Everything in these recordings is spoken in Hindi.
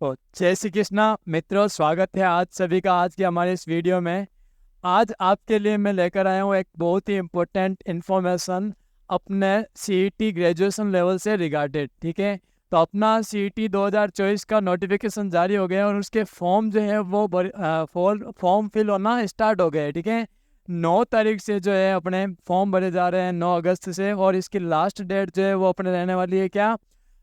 जय श्री कृष्णा मित्रों, स्वागत है आज सभी का आज की हमारे इस वीडियो में। आज आपके लिए मैं लेकर आया हूँ एक बहुत ही इम्पोर्टेंट इन्फॉर्मेशन अपने सीईटी ग्रेजुएशन लेवल से रिगार्डेड। ठीक है, तो अपना सीईटी 2024 का नोटिफिकेशन जारी हो गया और उसके फॉर्म जो है वो फॉर्म फिल होना स्टार्ट हो गए। ठीक है, 9 तारीख से जो है अपने फॉर्म भरे जा रहे हैं, 9 अगस्त से, और इसकी लास्ट डेट जो है वो अपने रहने वाली है क्या,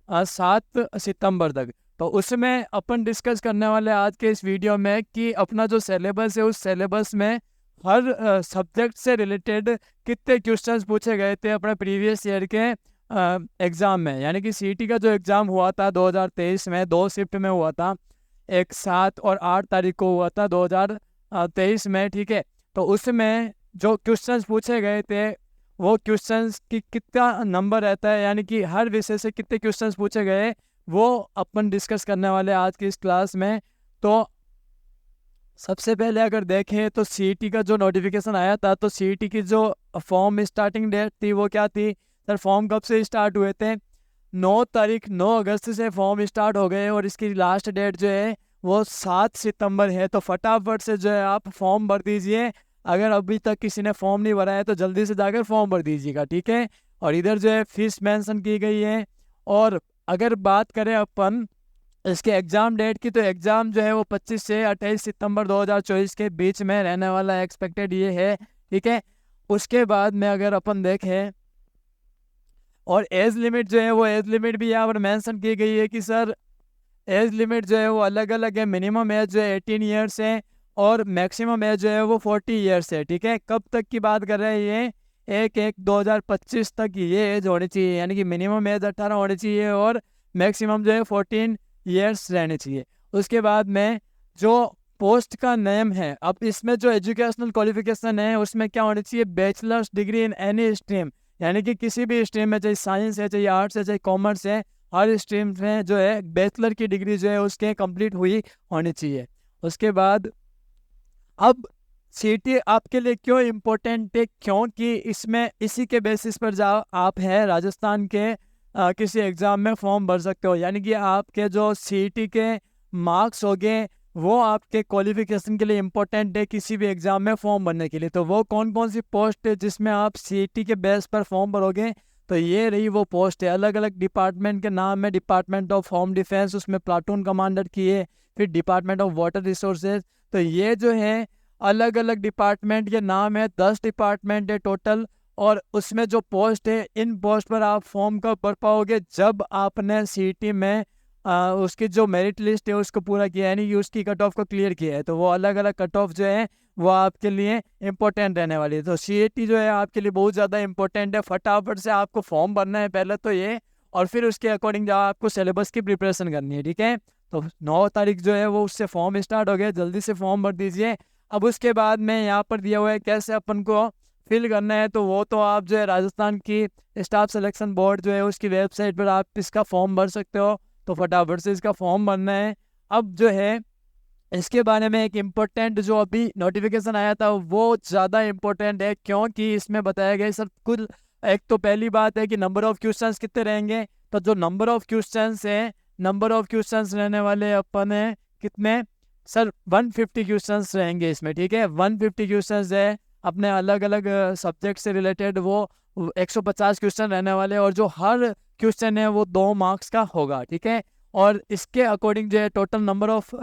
7 सितंबर तक। तो उसमें अपन डिस्कस करने वाले आज के इस वीडियो में कि अपना जो सिलेबस है उस सिलेबस में हर सब्जेक्ट से रिलेटेड कितने क्वेश्चंस पूछे गए थे अपने प्रीवियस ईयर के एग्ज़ाम में। यानी कि सीईटी का जो एग्ज़ाम हुआ था 2023 में 2 शिफ्ट में हुआ था, एक 7 और 8 तारीख को हुआ था 2023 में। ठीक है, तो उसमें जो क्वेश्चंस पूछे गए थे वो क्वेश्चंस की कितना नंबर रहता है, यानी कि हर विषय से कितने क्वेश्चंस पूछे गए, वो अपन डिस्कस करने वाले आज की इस क्लास में। तो सबसे पहले अगर देखें तो सीईटी का जो नोटिफिकेशन आया था, तो सीईटी की जो फॉर्म स्टार्टिंग डेट थी वो क्या थी सर? फॉर्म कब से स्टार्ट हुए थे? 9 अगस्त से फॉर्म स्टार्ट हो गए और इसकी लास्ट डेट जो है वो 7 सितंबर है। तो फटाफट से जो है आप फॉर्म भर दीजिए। अगर अभी तक किसी ने फॉर्म नहीं भरा है तो जल्दी से जाकर फॉर्म भर दीजिएगा। ठीक है, और इधर जो है फीस मेंशन की गई है। और अगर बात करें अपन इसके एग्ज़ाम डेट की, तो एग्ज़ाम जो है वो 25 से 28 सितंबर 2024 के बीच में रहने वाला है, एक्सपेक्टेड ये है। ठीक है, उसके बाद में अगर अपन देखें, और एज लिमिट जो है वो एज लिमिट भी यहाँ पर मेंशन की गई है कि सर एज लिमिट जो है वो अलग अलग है। मिनिमम एज जो है 18 ईयर्स है और मैक्सिमम एज जो है वो 40 ईयर्स है। ठीक है, कब तक की बात कर रहे हैं? ये 1/1/2025 तक ये एज होनी चाहिए, यानी कि मिनिमम एज 18 होनी चाहिए और मैक्सिमम जो है 14 ईयर्स रहने चाहिए। उसके बाद में जो पोस्ट का नेम है, अब इसमें जो एजुकेशनल क्वालिफिकेशन है उसमें क्या होनी चाहिए? Bachelors degree in any stream, यानी कि किसी भी स्ट्रीम में, चाहे साइंस है, चाहे आर्ट्स है, चाहे कॉमर्स है, हर स्ट्रीम में जो है बैचलर की डिग्री जो है उसके कंप्लीट हुई होनी चाहिए। उसके बाद अब सीईटी आपके लिए क्यों इम्पोर्टेंट है? क्योंकि इसमें इसी के बेसिस पर जाओ आप है राजस्थान के किसी एग्ज़ाम में फॉर्म भर सकते हो। यानी कि आपके जो सीईटी के मार्क्स हो गए वो आपके क्वालिफिकेशन के लिए इम्पोर्टेंट है किसी भी एग्ज़ाम में फॉर्म भरने के लिए। तो वो कौन कौन सी पोस्ट है जिसमें आप सीईटी के बेस पर फॉर्म भरोगे? तो ये रही वो पोस्ट है। अलग अलग डिपार्टमेंट के नाम है। डिपार्टमेंट ऑफ होम डिफेंस, उसमें प्लाटून कमांडर की है। फिर डिपार्टमेंट ऑफ वाटर रिसोर्सेज। तो ये जो है अलग अलग डिपार्टमेंट के नाम है, 10 डिपार्टमेंट है टोटल। और उसमें जो पोस्ट है, इन पोस्ट पर आप फॉर्म कब भर पाओगे? जब आपने सीईटी में उसकी जो मेरिट लिस्ट है उसको पूरा किया, यानी कि उसकी कट ऑफ को क्लियर किया है। तो वो अलग अलग कट ऑफ जो है वो आपके लिए इम्पोर्टेंट रहने वाली है। तो सीईटी जो है आपके लिए बहुत ज़्यादा इंपॉर्टेंट है। फटाफट से आपको फॉर्म भरना है पहले तो ये, और फिर उसके अकॉर्डिंग जो आपको सिलेबस की प्रिपरेशन करनी है। ठीक है, तो 9 तारीख जो है वो उससे फॉर्म स्टार्ट हो गया, जल्दी से फॉर्म भर दीजिए। अब उसके बाद में यहाँ पर दिया हुआ है कैसे अपन को फिल करना है, तो वो तो आप जो है राजस्थान की स्टाफ सिलेक्शन बोर्ड जो है उसकी वेबसाइट पर आप इसका फॉर्म भर सकते हो। तो फटाफट से इसका फॉर्म भरना है। अब जो है इसके बारे में एक इम्पोर्टेंट जो अभी नोटिफिकेशन आया था वो ज़्यादा इम्पोर्टेंट है, क्योंकि इसमें बताया गया सर कुल, एक तो पहली बात है कि नंबर ऑफ़ क्वेश्चंस कितने रहेंगे। तो जो नंबर ऑफ़ क्वेश्चंस है, नंबर ऑफ़ क्वेश्चंस रहने वाले अपन है कितने सर? 150 क्वेश्चंस रहेंगे इसमें। ठीक है, 150 क्वेश्चंस है अपने अलग अलग सब्जेक्ट से रिलेटेड, वो 150 क्वेश्चन रहने वाले, और जो हर क्वेश्चन है वो 2 मार्क्स का होगा। ठीक है, और इसके अकॉर्डिंग जो है टोटल नंबर ऑफ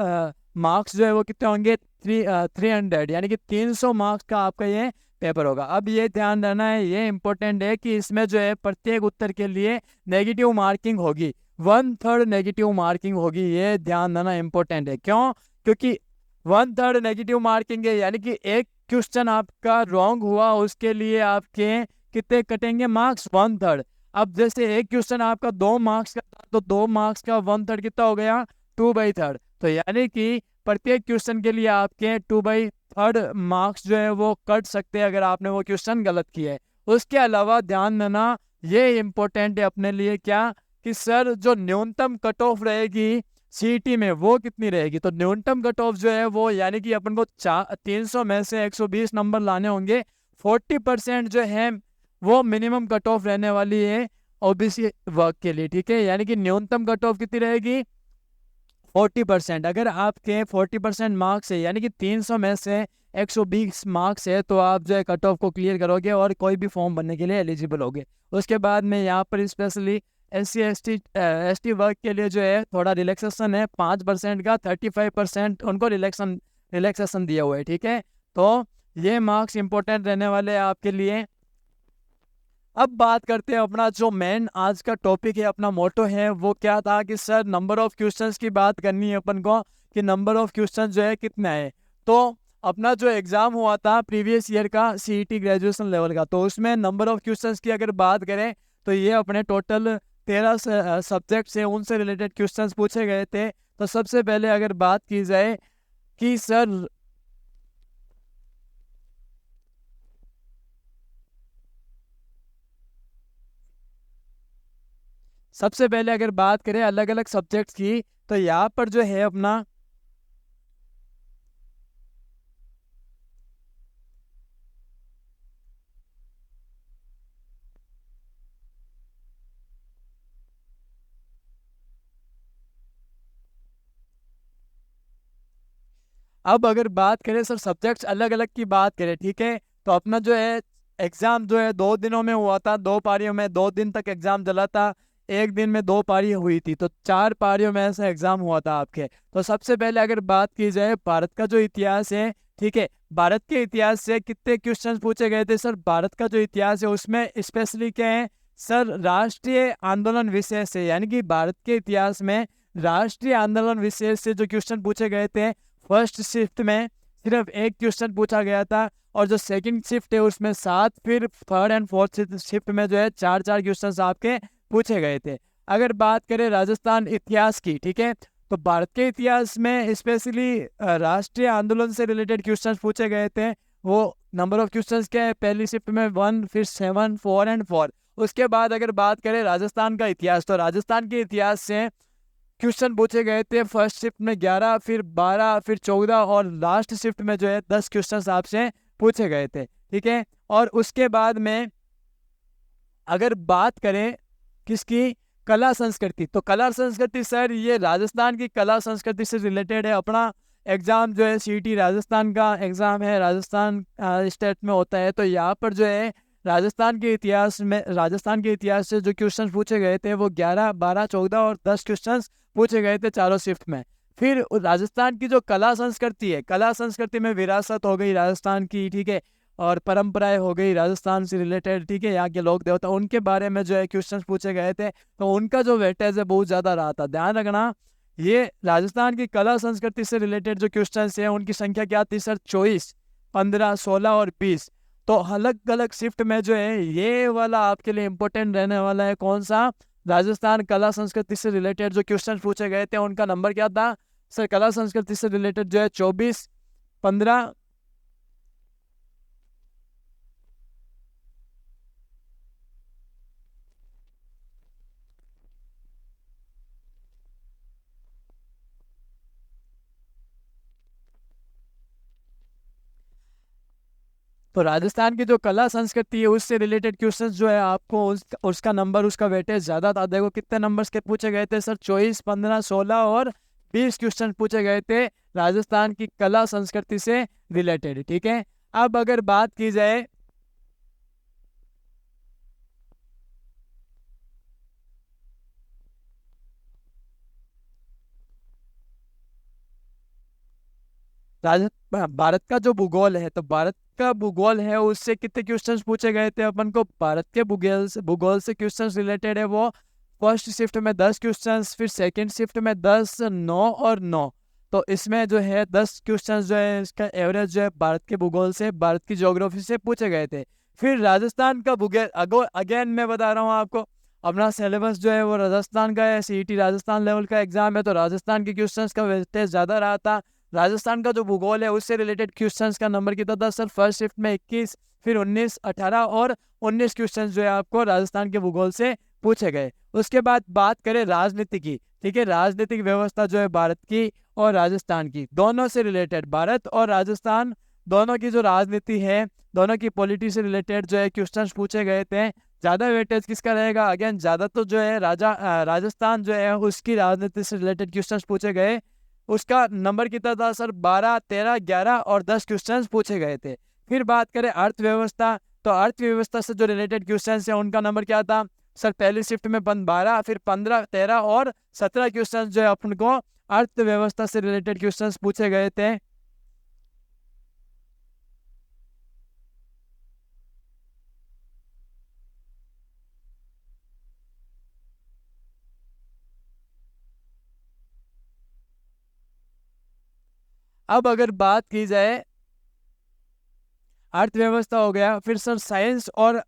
मार्क्स जो है वो कितने होंगे? 300, यानी कि 300 मार्क्स का आपका ये पेपर होगा। अब ये ध्यान रखना है, ये इंपॉर्टेंट है कि इसमें जो है प्रत्येक उत्तर के लिए नेगेटिव मार्किंग होगी, 1/3 नेगेटिव मार्किंग होगी। ये ध्यान देना इंपॉर्टेंट है। क्यों? क्योंकि 1/3 नेगेटिव मार्किंग है, यानी कि एक क्वेश्चन आपका रॉन्ग हुआ उसके लिए आपके कितने कटेंगे मार्क्स? 1/3। अब जैसे एक क्वेश्चन आपका 2 मार्क्स का था, तो 2 मार्क्स का 1/3 कितना हो गया? 2/3। तो यानी कि प्रत्येक क्वेश्चन के लिए आपके 2/3 मार्क्स जो है वो कट सकते हैं अगर आपने वो क्वेश्चन गलत किया है। उसके अलावा ध्यान देना, ये इम्पोर्टेंट है अपने लिए क्या, कि सर जो न्यूनतम कट ऑफ रहेगी सीईटी में वो कितनी रहेगी? तो न्यूनतम कट ऑफ जो है वो, यानी कि अपन को 300 में से 120 नंबर लाने होंगे। 40% जो है वो मिनिमम कट ऑफ रहने वाली है ओबीसी वर्ग के लिए। ठीक है, यानी कि न्यूनतम कट ऑफ कितनी रहेगी? 40%। अगर आपके 40% मार्क्स है, यानी कि 300 में से 120 मार्क्स है, तो आप जो है कट ऑफ को क्लियर करोगे और कोई भी फॉर्म भरने के लिए एलिजिबल होगे। उसके बाद में यहाँ पर स्पेशली SC ST वर्ग के लिए जो है थोड़ा रिलैक्सेशन है 5% का, 35% उनको रिलैक्सेशन दिया हुआ है। ठीक है, तो ये मार्क्स इंपॉर्टेंट रहने वाले हैं आपके लिए। अब बात करते हैं अपना जो मेन आज का टॉपिक है, अपना मोटो है, वो क्या था कि सर नंबर ऑफ क्वेश्चंस की बात करनी है अपन को, कि नंबर ऑफ क्वेश्चंस जो है कितना है। तो अपना जो एग्ज़ाम हुआ था प्रीवियस ईयर का CET ग्रेजुएशन लेवल का, तो उसमें नंबर ऑफ क्वेश्चंस की अगर बात करें तो ये अपने टोटल 13 सब्जेक्ट से उनसे रिलेटेड क्वेश्चंस पूछे गए थे। तो सबसे पहले अगर बात की जाए कि सर सबसे पहले अगर बात करें अलग अलग सब्जेक्ट्स की, तो यहाँ पर जो है अपना अब अगर बात करें सर सब्जेक्ट्स अलग अलग की बात करें, ठीक है, तो अपना जो है एग्ज़ाम जो है 2 दिनों में हुआ था, 2 पारियों में, 2 दिन तक एग्ज़ाम चला था। एक दिन में 2 पारी हुई थी, तो 4 पारियों में ऐसा एग्ज़ाम हुआ था आपके। तो सबसे पहले अगर बात की जाए भारत का जो इतिहास है, ठीक है, भारत के इतिहास से कितने क्वेश्चन पूछे गए थे सर? भारत का जो इतिहास है उसमें स्पेशली क्या है सर, राष्ट्रीय आंदोलन विशेष से, यानी कि भारत के इतिहास में राष्ट्रीय आंदोलन विशेष से जो क्वेश्चन पूछे गए थे, फर्स्ट शिफ्ट में सिर्फ एक क्वेश्चन पूछा गया था, और जो सेकंड शिफ्ट है उसमें 7, फिर थर्ड एंड फोर्थ शिफ्ट में जो है 4 क्वेश्चन आपके पूछे गए थे। अगर बात करें राजस्थान इतिहास की, ठीक है, तो भारत के इतिहास में स्पेशली राष्ट्रीय आंदोलन से रिलेटेड क्वेश्चन पूछे गए थे। वो नंबर ऑफ क्वेश्चन क्या है, पहली शिफ्ट में 1, फिर 7, 4 एंड 4। उसके बाद अगर बात करें राजस्थान का इतिहास, तो राजस्थान के इतिहास से क्वेश्चन पूछे गए थे फर्स्ट शिफ्ट में 11, फिर 12, फिर 14, और लास्ट शिफ्ट में जो है 10 क्वेश्चन आपसे पूछे गए थे। ठीक है, और उसके बाद में अगर बात करें किसकी, कला संस्कृति, तो कला संस्कृति सर ये राजस्थान की कला संस्कृति से रिलेटेड है। अपना एग्ज़ाम जो है CET राजस्थान का एग्ज़ाम है, राजस्थान स्टेट में होता है। तो यहाँ पर जो है राजस्थान के इतिहास से जो क्वेश्चन पूछे गए थे वो 11, 12, 14 और 10 क्वेश्चन पूछे गए थे चारों शिफ्ट में। फिर राजस्थान की जो कला संस्कृति है, कला संस्कृति में विरासत हो गई राजस्थान की, ठीक है, और परंपराएं हो गई राजस्थान से रिलेटेड, ठीक है, यहाँ के लोक देवता, उनके बारे में जो है क्वेश्चंस पूछे गए थे। तो उनका जो वेटेज है बहुत ज़्यादा रहा था। ध्यान रखना, ये राजस्थान की कला संस्कृति से रिलेटेड जो क्वेश्चंस है उनकी संख्या क्या थी सर? 24, 15, 16 और 20। तो अलग अलग शिफ्ट में जो है ये वाला आपके लिए इंपॉर्टेंट रहने वाला है। कौन सा? राजस्थान कला संस्कृति से रिलेटेड जो क्वेश्चन पूछे गए थे उनका नंबर क्या था सर? कला संस्कृति से रिलेटेड जो है 24, 15, तो राजस्थान की जो कला संस्कृति है उससे रिलेटेड क्वेश्चंस जो है आपको उसका नंबर, उसका वेटेज ज़्यादा था। देखो कितने नंबर्स के पूछे गए थे सर? 24, 15, 16 और 20 क्वेश्चन पूछे गए थे राजस्थान की कला संस्कृति से रिलेटेड। ठीक है, अब अगर बात की जाए भारत का जो भूगोल है, तो भारत का भूगोल है उससे कितने क्वेश्चंस पूछे गए थे अपन को? भारत के भूगोल से क्वेश्चंस रिलेटेड है वो फर्स्ट शिफ्ट में 10 क्वेश्चंस, फिर सेकंड शिफ्ट में 10, 9 और 9। तो इसमें जो है 10 क्वेश्चंस जो है इसका एवरेज जो है भारत के भूगोल से, भारत की ज्योग्राफी से पूछे गए थे। फिर राजस्थान का भूगोल अगेन मैं बता रहा हूँ आपको, अपना सिलेबस जो है वो राजस्थान का है, CET राजस्थान लेवल का एग्जाम है, तो राजस्थान के क्वेश्चंस का वेटेज ज़्यादा रहा था। राजस्थान का जो भूगोल है उससे रिलेटेड क्वेश्चंस का नंबर कितना था सर? फर्स्ट शिफ्ट में 21, फिर 19, 18 और 19 क्वेश्चंस जो है आपको राजस्थान के भूगोल से पूछे गए। उसके बाद बात करें राजनीति की, ठीक है, राजनीतिक व्यवस्था जो है भारत की और राजस्थान की दोनों से रिलेटेड, भारत और राजस्थान दोनों की जो राजनीति है, दोनों की पॉलिटी से रिलेटेड जो है क्वेश्चंस पूछे गए थे। ज़्यादा वेटेज किसका रहेगा? अगेन ज़्यादा तो जो है राजस्थान जो है उसकी राजनीति से रिलेटेड क्वेश्चंस पूछे गए। उसका नंबर कितना था सर? 12, 13, 11 और 10 क्वेश्चंस पूछे गए थे। फिर बात करें अर्थव्यवस्था, तो अर्थव्यवस्था से जो रिलेटेड क्वेश्चंस है उनका नंबर क्या था सर? पहली शिफ्ट में 12, फिर 15, 13 और 17 क्वेश्चंस जो है अपन को अर्थव्यवस्था से रिलेटेड क्वेश्चंस पूछे गए थे। अब अगर बात की जाए, अर्थव्यवस्था हो गया, फिर सर साइंस और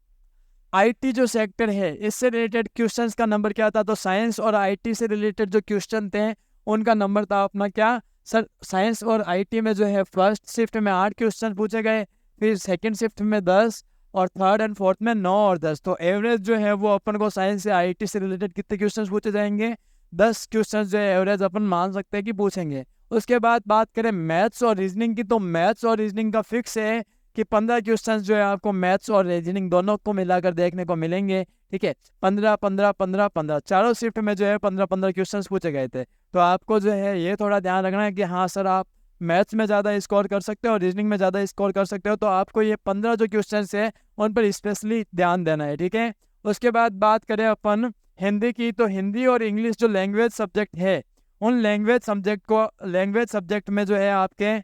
आईटी जो सेक्टर है इससे रिलेटेड क्वेश्चंस का नंबर क्या था? तो साइंस और आईटी से रिलेटेड जो क्वेश्चन थे उनका नंबर था अपना क्या सर? साइंस और आईटी में जो है फर्स्ट शिफ्ट में 8 क्वेश्चन पूछे गए, फिर सेकंड शिफ्ट में 10 और थर्ड एंड फोर्थ में 9 और 10। तो एवरेज जो है वो अपन को साइंस या आईटी से रिलेटेड कितने क्वेश्चन पूछे जाएंगे? 10 क्वेश्चन जो है एवरेज अपन मान सकते हैं कि पूछेंगे। उसके बाद बात करें मैथ्स और रीजनिंग की, तो मैथ्स और रीजनिंग का फिक्स है कि 15 क्वेश्चंस जो है आपको मैथ्स और रीजनिंग दोनों को मिलाकर देखने को मिलेंगे। ठीक है, 15 15 15 15 चारों शिफ्ट में जो है 15 15 क्वेश्चंस पूछे गए थे। तो आपको जो है ये थोड़ा ध्यान रखना है कि हाँ सर आप मैथ्स में ज़्यादा स्कोर कर सकते हो और रीजनिंग में ज़्यादा स्कोर कर सकते हो, तो आपको ये 15 जो क्वेश्चन है उन पर स्पेशली ध्यान देना है। ठीक है, उसके बाद बात करें अपन हिंदी की, तो हिंदी और इंग्लिश जो लैंग्वेज सब्जेक्ट है उन लैंग्वेज सब्जेक्ट में जो है आपके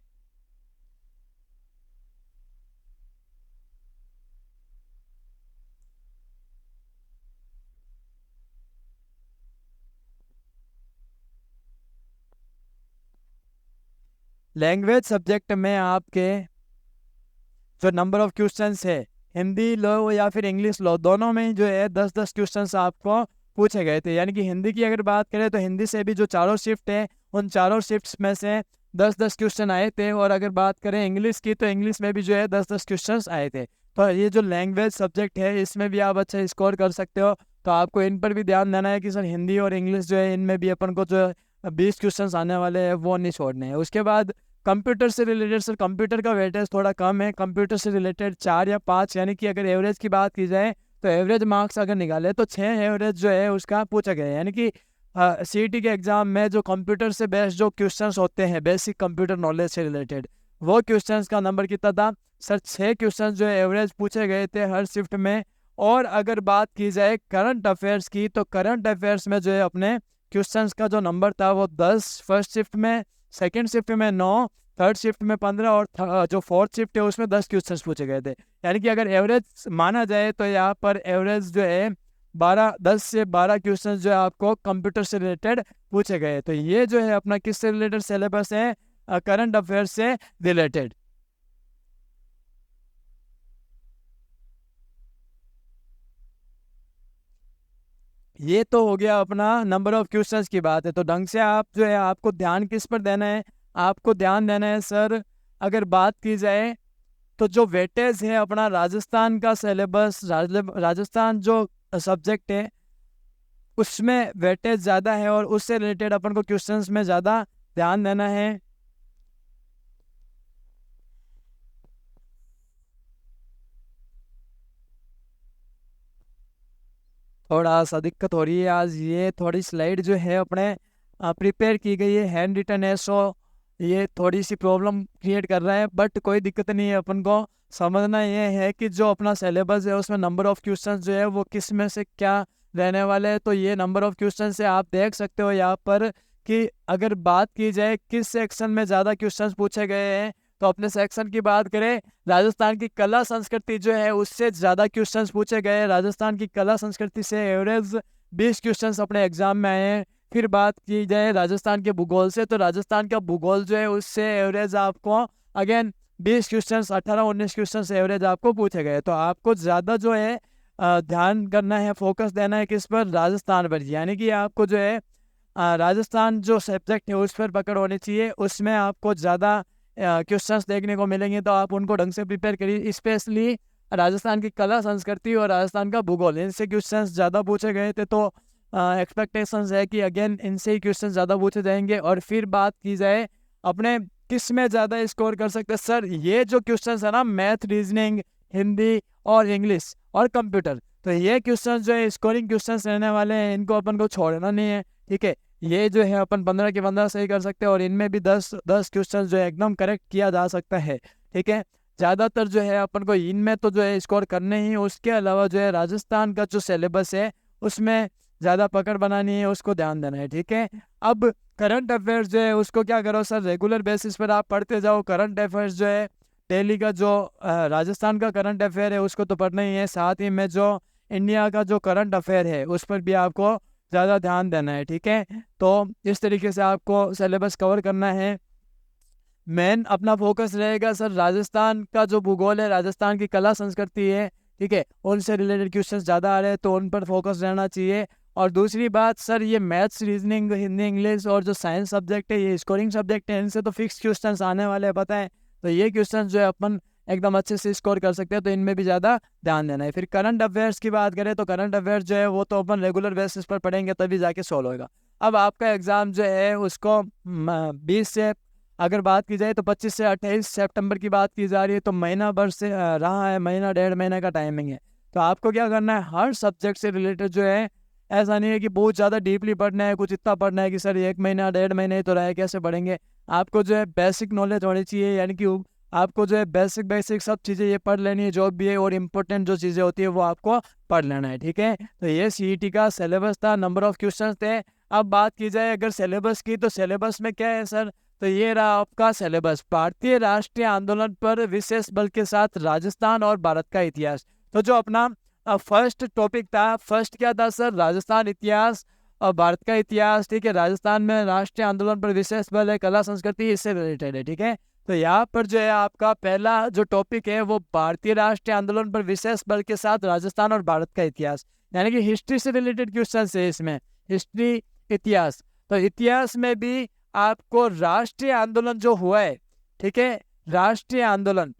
लैंग्वेज सब्जेक्ट में आपके जो नंबर ऑफ क्वेश्चंस है, हिंदी लो या फिर इंग्लिश लो, दोनों में जो है 10-10 क्वेश्चंस आपको पूछे गए थे। यानी कि हिंदी की अगर बात करें तो हिंदी से भी जो चारों शिफ्ट है उन चारों शिफ्ट्स में से 10-10 क्वेश्चन आए थे। और अगर बात करें इंग्लिश की तो इंग्लिश में भी जो है 10-10 क्वेश्चन आए थे। तो ये जो लैंग्वेज सब्जेक्ट है इसमें भी आप अच्छा स्कोर कर सकते हो। तो आपको इन पर भी ध्यान देना है कि सर हिंदी और इंग्लिश जो है इनमें भी अपन को जो 20 क्वेश्चन आने वाले हैं वो नहीं छोड़ने हैं। उसके बाद कंप्यूटर से रिलेटेड, सर कंप्यूटर का वेटेज थोड़ा कम है, कंप्यूटर से रिलेटेड 4 या 5, यानी कि अगर एवरेज की बात की जाए तो एवरेज मार्क्स अगर निकाले तो 6 एवरेज जो है उसका पूछा गया है। यानी कि सीईटी के एग्जाम में जो कंप्यूटर से बेस्ड जो क्वेश्चंस होते हैं बेसिक कंप्यूटर नॉलेज से रिलेटेड, वो क्वेश्चंस का नंबर कितना था सर? 6 क्वेश्चन जो है एवरेज पूछे गए थे हर शिफ्ट में। और अगर बात की जाए करंट अफेयर्स की, तो करंट अफेयर्स में जो है अपने क्वेश्चंस का जो नंबर था वो 10 फर्स्ट शिफ्ट में, सेकेंड शिफ्ट में 9, थर्ड शिफ्ट में 15 और जो फोर्थ शिफ्ट है उसमें 10 क्वेश्चंस पूछे गए थे। यानी कि अगर एवरेज माना जाए तो यहाँ पर एवरेज जो है 10 से 12 क्वेश्चंस जो है आपको कंप्यूटर से रिलेटेड पूछे गए। तो ये जो है अपना किससे रिलेटेड सिलेबस है? करंट अफेयर्स से रिलेटेड। ये तो हो गया अपना नंबर ऑफ क्वेश्चंस की बात है। तो ढंग से आप जो है आपको ध्यान किस पर देना है? आपको ध्यान देना है सर, अगर बात की जाए तो जो वेटेज है अपना राजस्थान का सिलेबस, राजस्थान जो सब्जेक्ट है उसमें वेटेज ज़्यादा है और उससे रिलेटेड अपन को क्वेश्चंस में ज़्यादा ध्यान देना है। थोड़ा सा दिक्कत हो रही है आज, ये थोड़ी स्लाइड जो है अपने प्रिपेयर की गई है हैंड रिटन है, सो ये थोड़ी सी प्रॉब्लम क्रिएट कर रहा है, बट कोई दिक्कत नहीं है। अपन को समझना ये है कि जो अपना सिलेबस है उसमें नंबर ऑफ क्वेश्चंस जो है वो किस में से क्या रहने वाले हैं। तो ये नंबर ऑफ क्वेश्चन से आप देख सकते हो यहाँ पर कि अगर बात की जाए किस सेक्शन में ज़्यादा क्वेश्चंस पूछे गए हैं, तो अपने सेक्शन की बात करें, राजस्थान की कला संस्कृति जो है उससे ज़्यादा क्वेश्चंस पूछे गए। राजस्थान की कला संस्कृति से एवरेज 20 क्वेश्चंस अपने एग्जाम में आए हैं। फिर बात की जाए राजस्थान के भूगोल से, तो राजस्थान का भूगोल जो है उससे एवरेज आपको अगेन 20 क्वेश्चन, 18-19 क्वेश्चन एवरेज आपको पूछे गए। तो आपको ज़्यादा जो है ध्यान करना है, फोकस देना है किस पर? राजस्थान पर। यानी कि आपको जो है राजस्थान जो सब्जेक्ट है उस पर पकड़ होनी चाहिए, उसमें आपको ज़्यादा क्वेश्चंस देखने को मिलेंगे। तो आप उनको ढंग से प्रिपेयर करिए, स्पेशली राजस्थान की कला संस्कृति और राजस्थान का भूगोल, इनसे क्वेश्चंस ज़्यादा पूछे गए थे। तो एक्सपेक्टेशंस है कि अगेन इनसे ही क्वेश्चन ज़्यादा पूछे जाएंगे। और फिर बात की जाए अपने किस में ज़्यादा स्कोर कर सकते हैं, सर ये जो क्वेश्चन है ना मैथ, रीजनिंग, हिंदी और इंग्लिश और कंप्यूटर, तो ये क्वेश्चन जो है स्कोरिंग क्वेश्चन रहने वाले हैं, इनको अपन को छोड़ना नहीं है, ठीक है। ये जो है अपन 15 के 15 सही कर सकते हैं और इनमें भी 10 क्वेश्चन जो है एकदम करेक्ट किया जा सकता है, ठीक है। ज़्यादातर जो है अपन को इनमें तो जो है स्कोर करने ही, उसके अलावा जो है राजस्थान का जो सिलेबस है उसमें ज़्यादा पकड़ बनानी है, उसको ध्यान देना है, ठीक है। अब करंट अफेयर्स जो है उसको क्या करो सर, रेगुलर बेसिस पर आप पढ़ते जाओ। करंट अफेयर्स जो है डेली का जो राजस्थान का करंट अफेयर है उसको तो पढ़ना ही है, साथ ही में जो इंडिया का जो करंट अफेयर है उस पर भी आपको ज़्यादा ध्यान देना है, ठीक है। तो इस तरीके से आपको सिलेबस कवर करना है। मेन अपना फोकस रहेगा सर राजस्थान का जो भूगोल है, राजस्थान की कला संस्कृति है, ठीक है, उनसे रिलेटेड क्वेश्चंस ज़्यादा आ रहे हैं तो उन पर फोकस रहना चाहिए। और दूसरी बात सर, ये मैथ्स, रीजनिंग, हिंदी, इंग्लिश और जो साइंस सब्जेक्ट है, ये स्कोरिंग सब्जेक्ट है, इनसे तो फिक्स क्वेश्चंस आने वाले हैं, पता है। तो ये क्वेश्चन जो है अपन एकदम अच्छे से स्कोर कर सकते हैं, तो इनमें भी ज़्यादा ध्यान देना है। फिर करंट अफेयर्स की बात करें तो करंट अफेयर्स जो है वो तो अपन रेगुलर बेसिस पर पढ़ेंगे तभी जाके सॉल्व होगा। अब आपका एग्ज़ाम जो है उसको 20 से अगर बात की जाए तो 25 से 28 सितंबर की बात की जा रही है, तो महीना भर से रहा है, महीना 1.5 महीने का टाइमिंग है। तो आपको क्या करना है, हर सब्जेक्ट से रिलेटेड जो है, ऐसा नहीं है कि बहुत ज़्यादा डीपली पढ़ना है, कुछ इतना पढ़ना है कि सर 1 महीना 1.5 महीने ही तो रहा है, कैसे पढ़ेंगे। आपको जो है बेसिक नॉलेज होनी चाहिए, यानी कि आपको जो है बेसिक सब चीज़ें ये पढ़ लेनी है जो भी है, और इम्पोर्टेंट जो चीज़ें होती है वो आपको पढ़ लेना है, ठीक है। तो ये सीईटी का सिलेबस था, नंबर ऑफ क्वेश्चन थे। अब बात की जाए अगर सिलेबस की, तो सिलेबस में क्या है सर, तो ये रहा आपका सिलेबस, भारतीय राष्ट्रीय आंदोलन पर विशेष बल के साथ राजस्थान और भारत का इतिहास। तो जो अपना फर्स्ट टॉपिक था, फर्स्ट क्या था सर, राजस्थान इतिहास और भारत का इतिहास, ठीक है। राजस्थान में राष्ट्रीय आंदोलन पर विशेष बल है, कला संस्कृति, इससे रिलेटेड है, ठीक है। तो यहाँ पर जो है आपका पहला जो टॉपिक है वो भारतीय राष्ट्रीय आंदोलन पर विशेष बल के साथ राजस्थान और भारत का इतिहास, यानी कि हिस्ट्री से रिलेटेड क्वेश्चन है इसमें, हिस्ट्री, इतिहास। तो इतिहास में भी आपको राष्ट्रीय आंदोलन जो हुआ है, ठीक है, राष्ट्रीय आंदोलन,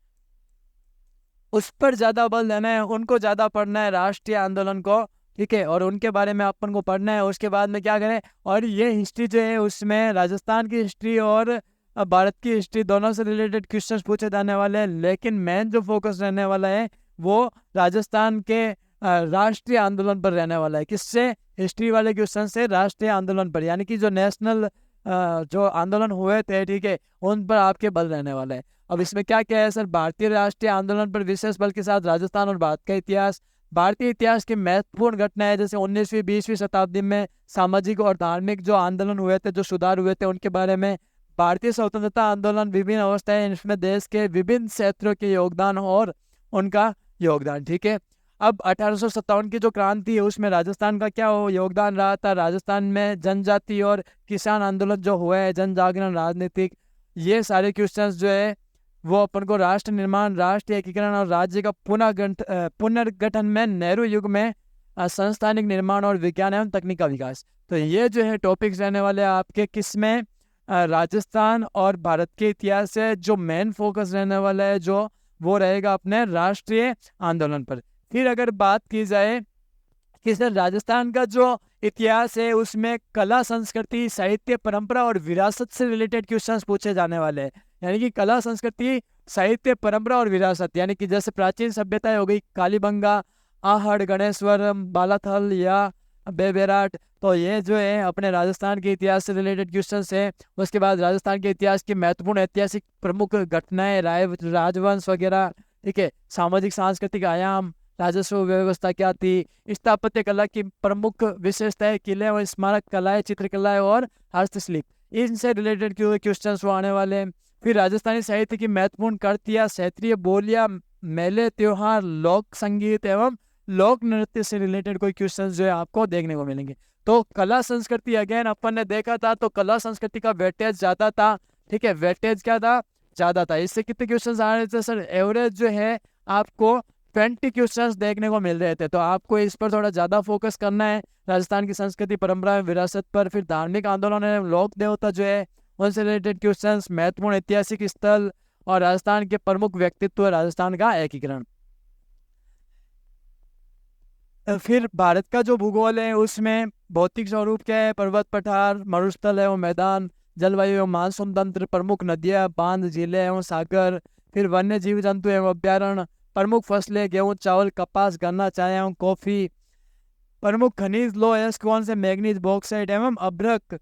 उस पर ज्यादा बल देना है, उनको ज्यादा पढ़ना है राष्ट्रीय आंदोलन को, ठीक है, और उनके बारे में अपन को पढ़ना है। उसके बाद में क्या करें, और ये हिस्ट्री जो है उसमें राजस्थान की हिस्ट्री और भारत की हिस्ट्री दोनों से रिलेटेड क्वेश्चंस पूछे जाने वाले हैं, लेकिन मेन जो फोकस रहने वाला है वो राजस्थान के राष्ट्रीय आंदोलन पर रहने वाला है। किससे, हिस्ट्री वाले क्वेश्चन से राष्ट्रीय आंदोलन पर, यानी कि जो नेशनल जो आंदोलन हुए थे, ठीक है, उन पर आपके बल रहने वाला है। अब इसमें क्या क्या है सर, भारतीय राष्ट्रीय आंदोलन पर विशेष बल के साथ राजस्थान और भारत का इतिहास, भारतीय इतिहास की महत्वपूर्ण घटनाएं जैसे 19वीं 20वीं शताब्दी में सामाजिक और धार्मिक जो आंदोलन हुए थे, जो सुधार हुए थे, उनके बारे में, भारतीय स्वतंत्रता आंदोलन, विभिन्न अवस्थाएं, इसमें देश के विभिन्न क्षेत्रों के योगदान और उनका योगदान, ठीक है। अब 1857 की जो क्रांति है उसमें राजस्थान का क्या योगदान रहा था, राजस्थान में जनजाति और किसान आंदोलन जो हुआ है, जन जागरण, राजनीतिक, ये सारे क्वेश्चंस जो है वो अपन को राष्ट्र निर्माण, राष्ट्रीय एकीकरण और राज्य का पुनर्गठन में नेहरू युग में संस्थानिक निर्माण और विज्ञान एवं तकनीक का विकास। तो ये जो है टॉपिक्स रहने वाले आपके किसमें, राजस्थान और भारत के इतिहास से। जो मेन फोकस रहने वाला है जो वो रहेगा अपने राष्ट्रीय आंदोलन पर। फिर अगर बात की जाए कि सर राजस्थान का जो इतिहास है उसमें कला, संस्कृति, साहित्य, परंपरा और विरासत से रिलेटेड क्वेश्चंस पूछे जाने वाले हैं, यानी कि कला, संस्कृति, साहित्य, परंपरा और विरासत, यानी कि जैसे प्राचीन सभ्यताएं हो गई, कालीबंगा, आहड़, गणेश्वरम, बालाथल या बेबेराट, तो ये जो है अपने राजस्थान के इतिहास से रिलेटेड क्वेश्चंस है। उसके बाद राजस्थान के इतिहास की महत्वपूर्ण ऐतिहासिक प्रमुख घटनाएं, राजवंश वगैरह, ठीक है, सामाजिक सांस्कृतिक आयाम, राजस्व व्यवस्था क्या थी, स्थापत्य कला की प्रमुख विशेषताएं, किले और स्मारक कलाएं, चित्रकलाएं और हस्तशिल्प, इनसे रिलेटेड क्वेश्चंस वो आने वाले हैं। फिर राजस्थानी साहित्य की महत्वपूर्ण कृतियां, क्षेत्रीय बोलियां, मेले, त्योहार, लोक संगीत एवं लोक नृत्य से रिलेटेड कोई क्वेश्चंस जो है आपको देखने को मिलेंगे। तो कला संस्कृति अगेन अपन ने देखा था, तो कला संस्कृति का वेटेज ज्यादा था, ठीक है, वेटेज क्या था, ज्यादा था। इससे कितने क्वेश्चंस आ रहे थे सर, एवरेज जो है आपको 20 क्वेश्चंस देखने को मिल रहे थे। तो आपको इस पर थोड़ा ज्यादा फोकस करना है, राजस्थान की संस्कृति, परंपरा, विरासत पर। फिर धार्मिक आंदोलन, लोक देवता जो है उनसे रिलेटेड क्वेश्चंस, महत्वपूर्ण ऐतिहासिक स्थल और राजस्थान के प्रमुख व्यक्तित्व, राजस्थान का एकीकरण। फिर भारत का जो भूगोल है उसमें भौतिक स्वरूप क्या है, पर्वत, पठार, मरुस्थल एवं मैदान, जलवायु एवं मानसून तंत्र, प्रमुख नदियां, बांध, झीलें एवं सागर, फिर वन्य जीव जंतु एवं अभ्यारण्य, प्रमुख फसलें गेहूं, चावल, कपास, गन्ना, चाय एवं कॉफी। प्रमुख खनिज लो एस कौन से? मैग्नीज, बॉक्साइट एवं अभ्रक।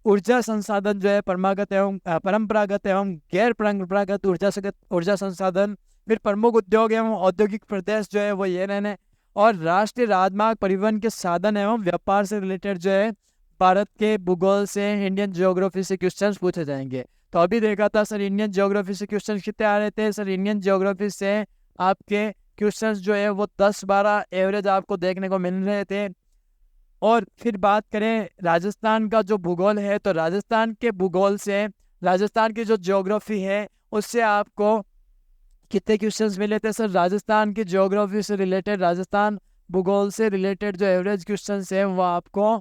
ऊर्जा संसाधन जो है परंपरागत एवं गैर परंपरागत ऊर्जा संसाधन। फिर प्रमुख उद्योग एवं औद्योगिक प्रदेश जो है वो ये रहने। और राष्ट्रीय राजमार्ग परिवहन के साधन एवं व्यापार से रिलेटेड जो है भारत के भूगोल से, इंडियन ज्योग्राफी से क्वेश्चंस पूछे जाएंगे। तो अभी देखा था सर इंडियन ज्योग्राफी से क्वेश्चंस कितने आ रहे थे सर? इंडियन ज्योग्राफी से आपके क्वेश्चंस जो है वो 10-12 एवरेज आपको देखने को मिल रहे थे। और फिर बात करें राजस्थान का जो भूगोल है, तो राजस्थान के भूगोल से, राजस्थान की जो ज्योग्राफी है उससे आपको कितने क्वेश्चंस मिले थे सर? राजस्थान की ज्योग्राफी से रिलेटेड, राजस्थान भूगोल से रिलेटेड जो एवरेज क्वेश्चंस है वो आपको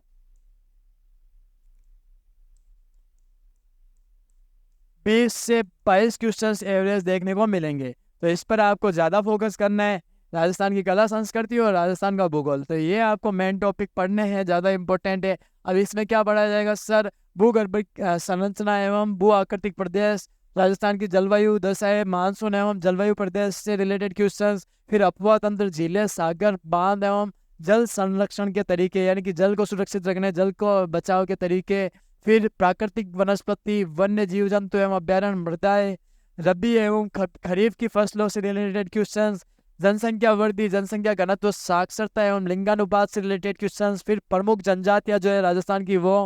20 से 22 क्वेश्चंस एवरेज देखने को मिलेंगे। तो इस पर आपको ज़्यादा फोकस करना है, राजस्थान की कला संस्कृति और राजस्थान का भूगोल। तो ये आपको मेन टॉपिक पढ़ने हैं, ज़्यादा इंपॉर्टेंट है। अब इसमें क्या पढ़ा जाएगा सर? भूगर्भिक संरचना एवं भू आकृतिक प्रदेश, राजस्थान की जलवायु दशाएं, मानसून एवं जलवायु प्रदेश से रिलेटेड क्वेश्चंस। फिर अपवा तंत्र, झीलें, सागर, बांध एवं जल संरक्षण के तरीके, यानी कि जल को सुरक्षित रखने, जल को बचाव के तरीके। फिर प्राकृतिक वनस्पति, वन्य जीव जंतु एवं अभ्यारण्य, मृदाएं, रबी एवं खरीफ की फसलों से रिलेटेड क्वेश्चंस। जनसंख्या वृद्धि, जनसंख्या घनत्व, साक्षरता एवं लिंगानुपात से रिलेटेड क्वेश्चंस। फिर प्रमुख जनजातियां जो है राजस्थान की वो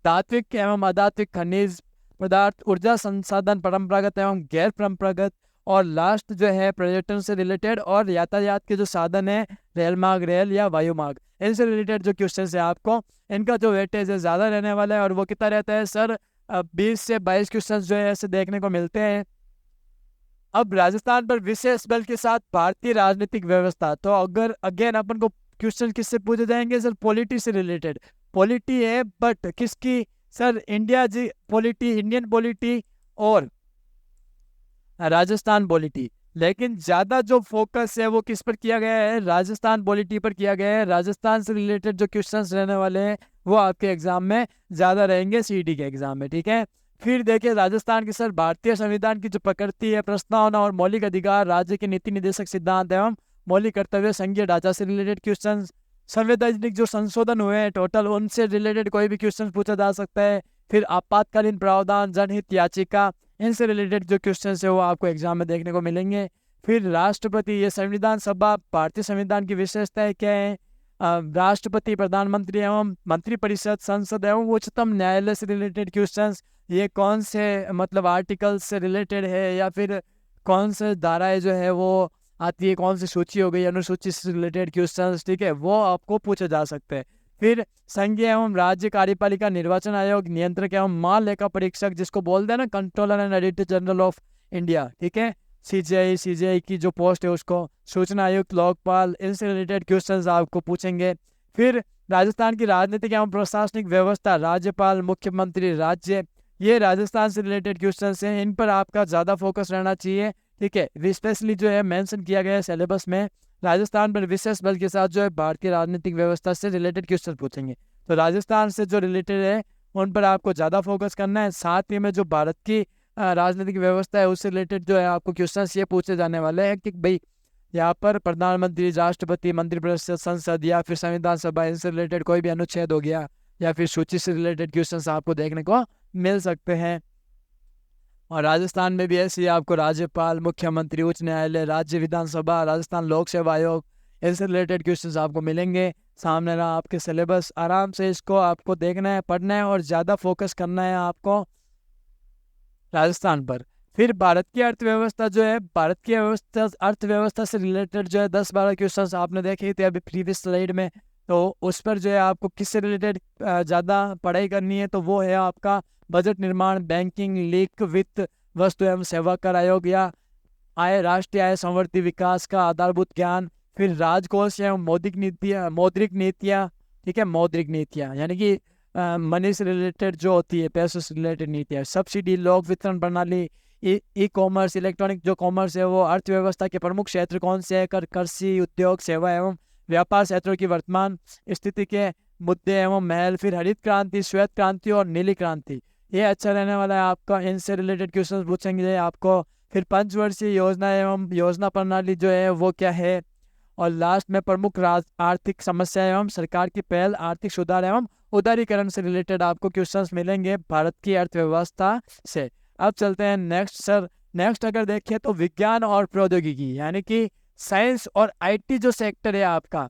धात्विक एवं अधात्विक खनिज पदार्थ, ऊर्जा संसाधन, परंपरागत एवं गैर परंपरागत। और लास्ट जो है पर्यटन से रिलेटेड और यातायात के जो साधन है, रेल मार्ग, रेल या वायु मार्ग, इनसे रिलेटेड जो क्वेश्चन है आपको, इनका जो वेटेज है ज़्यादा रहने वाला है। और वो कितना रहता है सर? 20 से 22 क्वेश्चन जो है ऐसे देखने को मिलते हैं। अब राजस्थान पर विशेष बल के साथ भारतीय राजनीतिक व्यवस्था, तो अगर अगेन अपन को क्वेश्चन किससे पूछे जाएंगे सर? पॉलिटी से रिलेटेड। पॉलिटी है बट किसकी सर? इंडियन पॉलिटी और राजस्थान पॉलिटी। लेकिन ज्यादा जो फोकस है वो किस पर किया गया है? राजस्थान पॉलिटी पर किया गया है। राजस्थान से रिलेटेड जो क्वेश्चंस रहने वाले हैं वो आपके एग्जाम में ज्यादा रहेंगे, सीईटी के एग्जाम में, ठीक है। फिर देखिए राजस्थान की सर भारतीय संविधान की जो प्रकृति है, प्रस्तावना और मौलिक अधिकार, राज्य के नीति निर्देशक सिद्धांत एवं मौलिक कर्तव्य, संघीय ढांचा से रिलेटेड क्वेश्चन। संवैधानिक जो संशोधन हुए हैं टोटल, उनसे रिलेटेड कोई भी क्वेश्चन पूछा जा सकता है। फिर आपातकालीन प्रावधान, जनहित याचिका, इनसे रिलेटेड जो क्वेश्चन है वो आपको एग्जाम में देखने को मिलेंगे। फिर राष्ट्रपति, ये संविधान सभा, भारतीय संविधान की विशेषताएं क्या है? राष्ट्रपति, प्रधानमंत्री एवं मंत्रिपरिषद, संसद एवं उच्चतम न्यायालय से रिलेटेड क्वेश्चंस। ये कौन से मतलब आर्टिकल से रिलेटेड है या फिर कौन से धाराएं जो है वो आती है, कौन सी सूची हो गई, अनुसूची से रिलेटेड क्वेश्चंस, ठीक है, वो आपको पूछे जा सकते हैं। फिर संघीय एवं राज्य कार्यपालिका, निर्वाचन आयोग, नियंत्रक एवं महालेखा परीक्षक, जिसको बोलते हैं ना controller and auditor general of India, ठीक है, सीजीआई की जो पोस्ट है उसको, सूचना आयुक्त, लोकपाल, इनसे रिलेटेड क्वेश्चंस आपको पूछेंगे। फिर राजस्थान की राजनीतिक एवं प्रशासनिक व्यवस्था, राज्यपाल, मुख्यमंत्री, राज्य, ये राजस्थान से रिलेटेड क्वेश्चंस हैं, इन पर आपका ज़्यादा फोकस रहना चाहिए, ठीक है। स्पेशली जो है मेंशन किया गया है सिलेबस में, राजस्थान पर विशेष बल के साथ जो है भारतीय राजनीतिक व्यवस्था से रिलेटेड क्वेश्चन पूछेंगे। तो राजस्थान से जो रिलेटेड है उन पर आपको ज़्यादा फोकस करना है। साथ ही में जो भारत की राजनीतिक व्यवस्था है उससे रिलेटेड जो है आपको क्वेश्चंस ये पूछे जाने वाले हैं कि भाई यहाँ पर प्रधानमंत्री, राष्ट्रपति, मंत्रिपरिषद, संसद या फिर संविधान सभा, इनसे रिलेटेड कोई भी अनुच्छेद हो गया या फिर सूची से रिलेटेड क्वेश्चंस आपको देखने को मिल सकते हैं। और राजस्थान में भी ऐसे ही आपको राज्यपाल, मुख्यमंत्री, उच्च न्यायालय, राज्य विधानसभा, राजस्थान लोक सेवा आयोग, इनसे रिलेटेड क्वेश्चंस आपको मिलेंगे। सामने रहा आपके सिलेबस, आराम से इसको आपको देखना है, पढ़ना है और ज़्यादा फोकस करना है आपको राजस्थान पर। फिर भारत की अर्थव्यवस्था जो है, भारत की अर्थव्यवस्था से रिलेटेड जो है 10-12 क्वेश्चंस आपने देखे थे अभी प्रीवियस स्लाइड में, तो उस पर जो है आपको किससे रिलेटेड ज़्यादा पढ़ाई करनी है, तो वो है आपका बजट निर्माण, बैंकिंग, लीक, वित्त, वस्तु एवं सेवा कर आयोग या राष्ट्रीय आय संवर्ती विकास का आधारभूत ज्ञान। फिर राजकोष एवं मौद्रिक नीतियाँ, ठीक है, मौद्रिक नीतियाँ यानी कि मनी से रिलेटेड जो होती है, पैसों से रिलेटेड नीतियाँ, सब्सिडी, लोक वितरण प्रणाली, ई कॉमर्स, इलेक्ट्रॉनिक जो कॉमर्स है वो, अर्थव्यवस्था के प्रमुख क्षेत्र कौन से है, कर, कृषि, उद्योग, सेवा एवं व्यापार क्षेत्रों की वर्तमान स्थिति के मुद्दे एवं महल। फिर हरित क्रांति, श्वेत क्रांति और नीली क्रांति, ये अच्छा रहने वाला है आपका, इनसे रिलेटेड क्वेश्चन पूछेंगे आपको। फिर पंचवर्षीय योजना एवं योजना प्रणाली जो है वो क्या है, और लास्ट में प्रमुख आर्थिक समस्या एवं सरकार की पहल, आर्थिक सुधार एवं उदारीकरण से रिलेटेड आपको क्वेश्चंस मिलेंगे भारत की अर्थव्यवस्था से। अब चलते हैं नेक्स्ट सर। नेक्स्ट अगर देखें तो विज्ञान और प्रौद्योगिकी यानी कि साइंस और आईटी जो सेक्टर है आपका,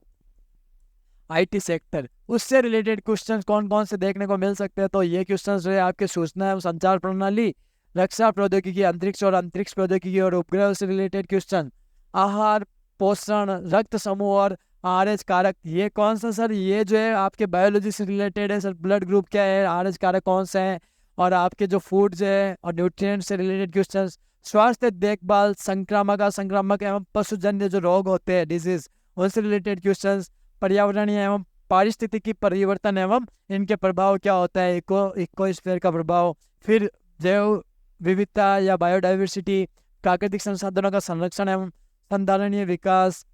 आईटी सेक्टर, उससे रिलेटेड क्वेश्चंस कौन कौन से देखने को मिल सकते हैं। तो ये क्वेश्चंस जो है आपके सूचना एवं संचार प्रणाली, रक्षा प्रौद्योगिकी, अंतरिक्ष और अंतरिक्ष प्रौद्योगिकी और उपग्रह से रिलेटेड क्वेश्चन, आहार पोषण, रक्त समूह और आरएच कारक, ये कौन सा सर, ये जो है आपके बायोलॉजी से रिलेटेड है सर। ब्लड ग्रुप क्या है, आरएच कारक कौन सा है, और आपके जो फूड्स है और न्यूट्रिएंट से रिलेटेड क्वेश्चन, स्वास्थ्य देखभाल, संक्रामक एवं पशुजन्य जो रोग होते हैं डिजीज, उनसे रिलेटेड क्वेश्चन, पर्यावरणीय एवं पारिस्थितिकी परिवर्तन एवं इनके प्रभाव क्या होता है, इकोस्फीयर का प्रभाव, फिर जैव विविधता या बायोडाइवर्सिटी, प्राकृतिक संसाधनों का संरक्षण एवं संधारणीय विकास,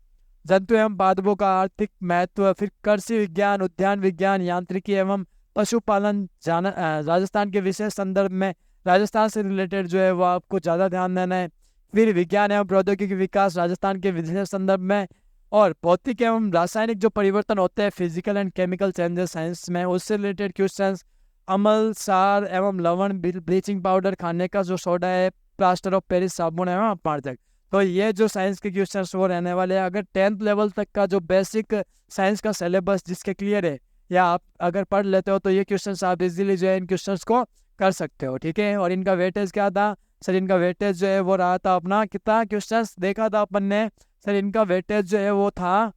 जंतु एवं पादपों का आर्थिक महत्व, फिर कृषि विज्ञान, उद्यान विज्ञान, यांत्रिकी एवं पशुपालन, राजस्थान के विशेष संदर्भ में राजस्थान से रिलेटेड जो है वो आपको ज़्यादा ध्यान देना है, फिर विज्ञान एवं प्रौद्योगिकी विकास राजस्थान के विशेष संदर्भ में, और भौतिक एवं रासायनिक जो परिवर्तन होते हैं, physical and chemical changes science में, उससे रिलेटेड क्वेश्चंस, अम्ल, सार एवं लवण, ब्लीचिंग पाउडर, खाने का जो सोडा है, प्लास्टर ऑफ पेरिस साबुन एवं अपमार्जक। तो ये जो साइंस के क्वेश्चंस वो रहने वाले हैं। अगर 10th लेवल तक का जो बेसिक साइंस का सिलेबस जिसके क्लियर है या आप अगर पढ़ लेते हो तो ये क्वेश्चंस आप इजीली जो है इन क्वेश्चंस को कर सकते हो, ठीक है। और इनका वेटेज क्या था सर, इनका वेटेज जो है वो रहा था अपना, कितना क्वेश्चंस देखा था अपन ने सर, इनका वेटेज जो है वो था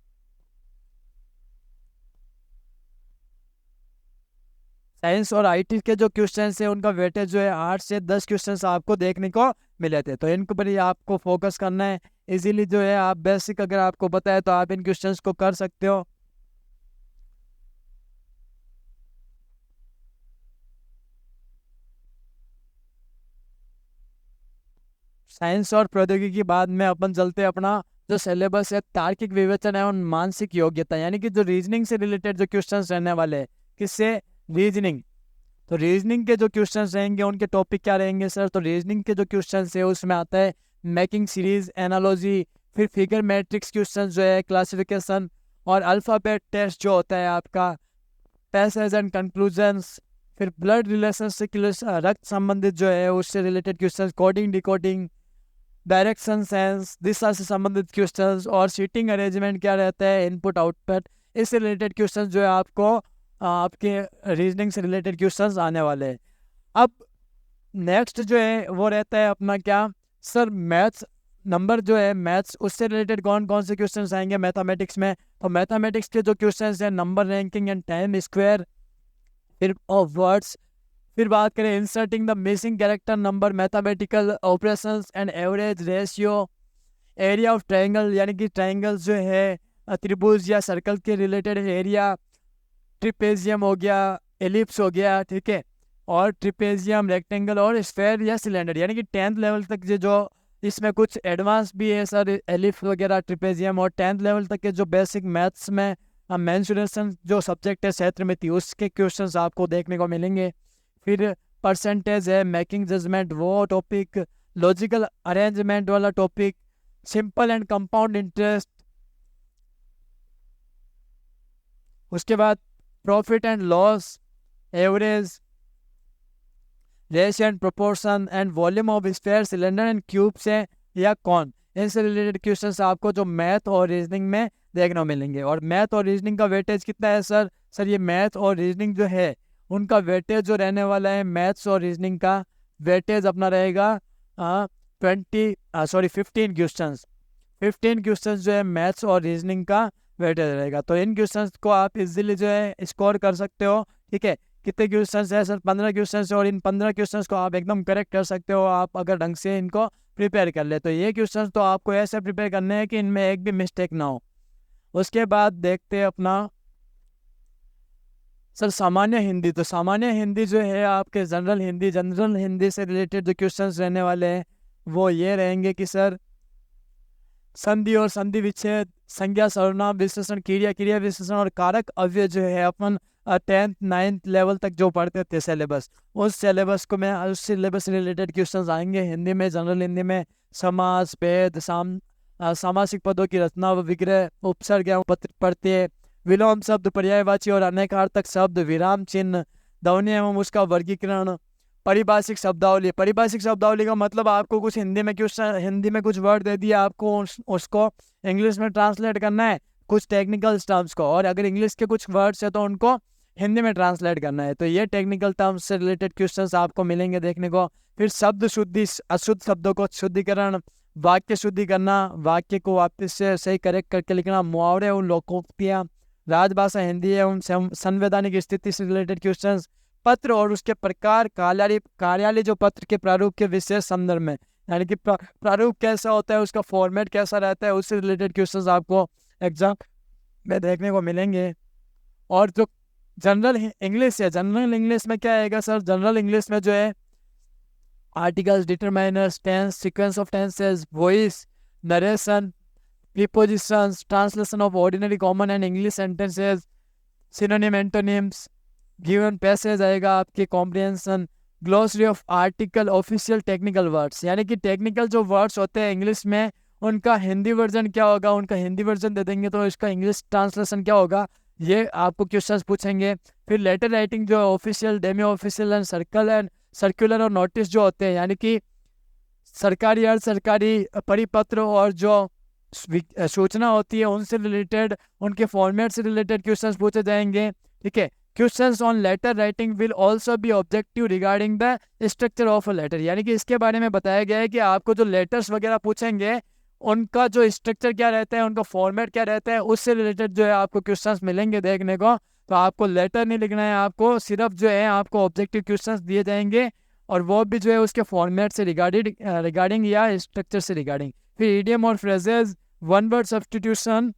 साइंस और आईटी के जो क्वेश्चंस है उनका वेटेज जो है 8 से 10 क्वेश्चंस आपको देखने को मिले थे। तो इनके ऊपर ही आपको फोकस करना है इजीली जो है। आप बेसिक अगर आपको पता है तो आप इन क्वेश्चंस को कर सकते हो। साइंस और प्रौद्योगिकी बाद में अपन चलते हैं अपना जो सिलेबस है, तार्किक विवेचन एवं मानसिक योग्यता, यानी कि जो रीजनिंग से रिलेटेड जो क्वेश्चंस रहने वाले हैं, किससे, रीजनिंग। तो रीजनिंग के जो क्वेश्चंस रहेंगे उनके टॉपिक क्या रहेंगे सर, तो रीजनिंग के जो क्वेश्चंस है उसमें आता है मेकिंग सीरीज, एनालॉजी, फिर फिगर मैट्रिक्स क्वेश्चंस जो है, क्लासिफिकेशन, और अल्फाबेट टेस्ट जो होता है आपका, पैसेज एंड कंक्लूजन्स, फिर ब्लड रिलेशन से रक्त संबंधित जो है उससे related questions, coding decoding, direction sense, दिशा से संबंधित क्वेश्चंस, और सीटिंग अरेंजमेंट क्या रहता है, इनपुट आउटपुट, इससे रिलेटेड क्वेश्चंस जो है आपको आपके रीजनिंग से रिलेटेड क्वेश्चंस आने वाले हैं। अब नेक्स्ट जो है वो रहता है अपना क्या सर, मैथ्स, नंबर जो है मैथ्स, उससे रिलेटेड कौन कौन से क्वेश्चंस आएंगे मैथमेटिक्स में। तो मैथमेटिक्स के जो क्वेश्चंस हैं, number ranking and time square, फिर ऑफ वर्ड्स, फिर बात करें inserting the missing character number, mathematical operations and average ratio, area of triangle, यानी कि ट्रायंगल जो है त्रिभुज या सर्कल के रिलेटेड एरिया, ट्रिपेजियम हो गया, एलिप्स हो गया, ठीक है, और ट्रिपेजियम, रेक्टेंगल और स्फेयर या सिलेंडर, यानी कि 10th लेवल तक जो इसमें कुछ एडवांस भी है सर, एलिप्स वगैरह, ट्रिपेजियम, और 10th लेवल तक के जो बेसिक मैथ्स में मेंसुरेशन जो सब्जेक्ट है क्षेत्र में थी उसके क्वेश्चंस आपको देखने को मिलेंगे। फिर परसेंटेज है, मेकिंग जजमेंट वो टॉपिक, लॉजिकल अरेंजमेंट वाला topic, simple and compound interest, उसके बाद profit and loss, average, ratio and proportion, and volume of sphere, cylinder and cube से या कौन, इनसे रिलेटेड क्वेश्चंस आपको जो मैथ और रीजनिंग में देखने को मिलेंगे। और मैथ और रीजनिंग का वेटेज कितना है सर, ये मैथ और रीजनिंग जो है उनका वेटेज जो रहने वाला है, मैथ्स और रीजनिंग का वेटेज अपना रहेगा 15 क्वेश्चंस, 15 क्वेश्चंस जो है मैथ्स और रीजनिंग का वेटेज रहेगा। तो इन क्वेश्चंस को आप इजीली जो है स्कोर कर सकते हो, ठीक है। कितने क्वेश्चंस है सर, 15 क्वेश्चंस, और इन 15 क्वेश्चंस को आप एकदम करेक्ट कर सकते हो आप अगर ढंग से इनको प्रिपेयर कर ले। तो ये क्वेश्चंस तो आपको ऐसे प्रिपेयर करने हैं कि इनमें एक भी मिस्टेक ना हो। उसके बाद देखते हैं अपना सर सामान्य हिंदी। तो सामान्य हिंदी जो है आपके जनरल हिंदी से रिलेटेड जो क्वेश्चंस रहने वाले हैं वो ये रहेंगे कि सर संधि और संधि विच्छेद, संज्ञा सर्वनाम विशेषण, क्रिया विशेषण और कारक अव्यय जो है अपन 10th 9th लेवल तक जो पढ़ते थे सिलेबस, उस सिलेबस से रिलेटेड क्वेश्चंस आएंगे हिंदी में, जनरल हिंदी में। समास, भेद, सामासिक पदों की रचना व विग्रह, उपसर्ग एवं प्रत्यय, विलोम शब्द, पर्यायवाची और अनेकार्थक शब्द, विराम चिन्ह, ध्वनि एवं उसका वर्गीकरण, परिभाषिक शब्दावली। परिभाषिक शब्दावली का मतलब आपको कुछ हिंदी में कुछ वर्ड दे दिया, आपको उसको इंग्लिश में ट्रांसलेट करना है, कुछ टेक्निकल टर्म्स को, और अगर इंग्लिश के कुछ वर्ड्स है तो उनको हिंदी में ट्रांसलेट करना है। तो ये टेक्निकल टर्म्स से रिलेटेड क्वेश्चंस आपको मिलेंगे देखने को। फिर शब्द शुद्धि, अशुद्ध शब्दों को शुद्धिकरण, वाक्य शुद्धि करना, वाक्य को वापस से सही करेक्ट करके लिखना, मुहावरे और लोकोक्तियाँ, राजभाषा हिंदी एवं संवैधानिक स्थिति से रिलेटेड क्वेश्चंस, पत्र और उसके प्रकार, कार्यालय जो पत्र के प्रारूप के विशेष संदर्भ में, यानी कि प्रारूप कैसा होता है, उसका फॉर्मेट कैसा रहता है, उससे रिलेटेड क्वेश्चंस आपको एग्जाम में देखने को मिलेंगे। और जो जनरल इंग्लिश है, जनरल इंग्लिश में क्या आएगा सर? जनरल इंग्लिश में जो है articles, determiners, tense, sequence of tenses, voice, narration, prepositions, translation of ordinary common and English sentences, synonym, antonyms, given passage आएगा आपके, comprehension, glossary of article, official technical words, यानी कि टेक्निकल जो वर्ड्स होते हैं इंग्लिश में उनका हिंदी वर्जन क्या होगा, उनका हिंदी वर्जन दे देंगे तो इसका इंग्लिश ट्रांसलेशन क्या होगा, ये आपको क्वेश्चंस पूछेंगे। फिर लेटर राइटिंग जो official, Demi official and circular और नोटिस जो होते हैं, यानी कि सरकारी, अर्ध सरकारी परिपत्र और जो सूचना होती है उनसे रिलेटेड, उनके फॉर्मेट से रिलेटेड क्वेश्चंस पूछे जाएंगे। ठीक है। Questions on letter writing will also be objective regarding the structure of a letter, यानी कि इसके बारे में बताया गया है कि आपको जो लेटर्स वगैरह पूछेंगे उनका जो स्ट्रक्चर क्या रहता है, उनका फॉर्मेट क्या रहता है, उससे रिलेटेड जो है आपको क्वेश्चंस मिलेंगे देखने को। तो आपको लेटर नहीं लिखना है, आपको सिर्फ जो है आपको ऑब्जेक्टिव क्वेश्चंस दिए जाएंगे, और वो भी जो है उसके फॉर्मेट से रिगार्डिंग या स्ट्रक्चर से रिगार्डिंग। फिर इडियम और फ्रेजेस, वन वर्ड सब्स्टिट्यूशन,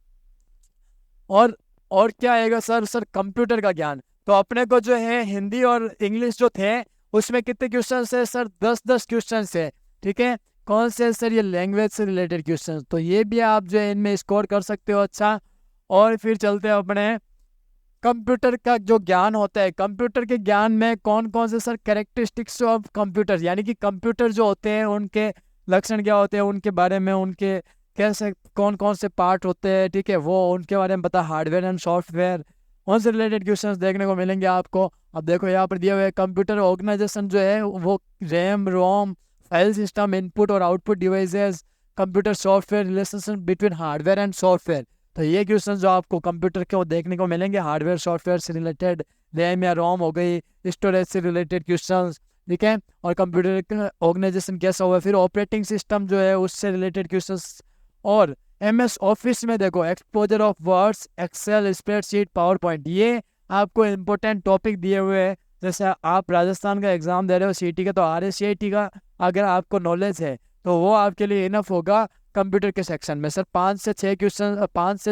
और क्या आएगा सर? कंप्यूटर का ज्ञान। तो अपने को जो है हिंदी और इंग्लिश जो थे उसमें कितने क्वेश्चन है सर? 10 क्वेश्चन है। ठीक है। कौन से सर? ये लैंग्वेज से रिलेटेड क्वेश्चन, तो ये भी आप जो है इनमें स्कोर कर सकते हो अच्छा। और फिर चलते हैं अपने कंप्यूटर का जो ज्ञान होता है, कंप्यूटर के ज्ञान में कौन कौन से सर कैरेक्टरिस्टिक्स ऑफ कंप्यूटर, यानी कि कंप्यूटर जो होते हैं उनके लक्षण क्या होते हैं, उनके बारे में, उनके कैसे कौन कौन से पार्ट होते हैं, ठीक है, वो उनके बारे में पता, हार्डवेयर एंड सॉफ्टवेयर, उनसे रिलेटेड क्वेश्चंस देखने को मिलेंगे आपको। अब देखो यहाँ पर दिया हुआ है कंप्यूटर ऑर्गेनाइजेशन जो है वो रैम, रोम, फाइल सिस्टम, इनपुट और output devices, computer software, relationship between hardware and software. तो ये क्वेश्चन जो आपको कंप्यूटर के वो देखने को मिलेंगे, हार्डवेयर सॉफ्टवेयर से रिलेटेड, रैम या रोम हो गई, स्टोरेज से रिलेटेड क्वेश्चन, ठीक है, और कंप्यूटर का ऑर्गेनाइजेशन कैसा हुआ, फिर ऑपरेटिंग सिस्टम जो है उससे रिलेटेड क्वेश्चंस। और MS ऑफिस में देखो exposure of words, excel, spreadsheet, power point, ये आपको इम्पोर्टेंट टॉपिक दिए हुए हैं। जैसे आप राजस्थान का एग्जाम दे रहे हो CT का, तो RSCIT का अगर आपको नॉलेज है तो वो आपके लिए इनफ होगा। कंप्यूटर के सेक्शन में सर 5 से